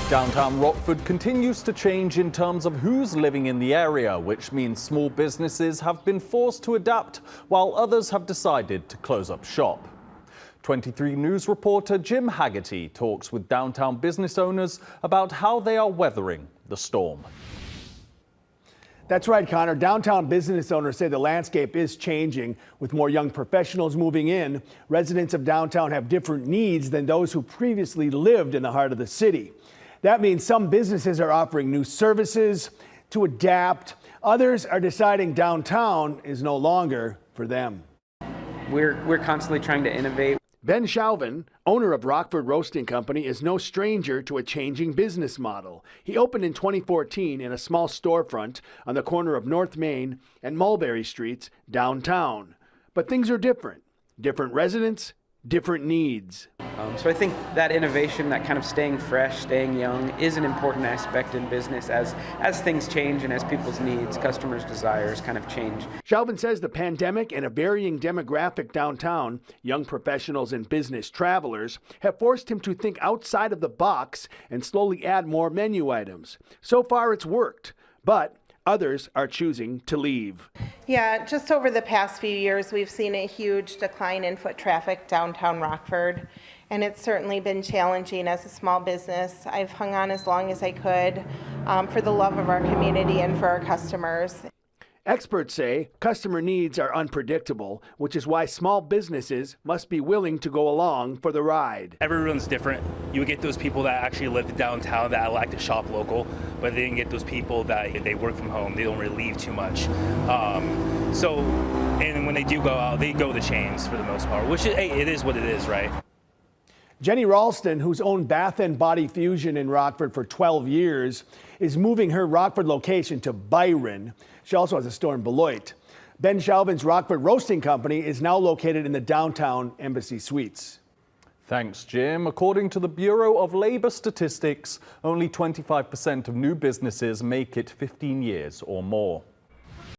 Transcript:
Downtown Rockford continues to change in terms of who's living in the area, which means small businesses have been forced to adapt while others have decided to close up shop. 23 News reporter Jim Haggerty talks with downtown business owners about how they are weathering the storm. That's right, Connor. Downtown business owners say the landscape is changing. With more young professionals moving in, residents of downtown have different needs than those who previously lived in the heart of the city. That means some businesses are offering new services to adapt. Others are deciding downtown is no longer for them. We're constantly trying to innovate. Ben Chauvin, owner of Rockford Roasting Company, is no stranger to a changing business model. He opened in 2014 in a small storefront on the corner of North Main and Mulberry Streets downtown. But things are different. Different residents, different needs. So I think that innovation, that kind of staying fresh, staying young, is an important aspect in business as things change and as people's needs, customers' desires kind of change. Chauvin says the pandemic and a varying demographic downtown, young professionals and business travelers, have forced him to think outside of the box and slowly add more menu items. So far it's worked, but others are choosing to leave. Yeah, just over the past few years, we've seen a huge decline in foot traffic downtown Rockford, and it's certainly been challenging as a small business. I've hung on as long as I could for the love of our community and for our customers. Experts say customer needs are unpredictable, which is why small businesses must be willing to go along for the ride. Everyone's different. You would get those people that actually live downtown that like to shop local, but then you get those people that they work from home. They don't really leave too much. And when they do go out, they go the chains for the most part, which it is what it is, right? Jenny Ralston, who's owned Bath & Body Fusion in Rockford for 12 years, is moving her Rockford location to Byron. She also has a store in Beloit. Ben Chauvin's Rockford Roasting Company is now located in the downtown Embassy Suites. Thanks, Jim. According to the Bureau of Labor Statistics, only 25% of new businesses make it 15 years or more.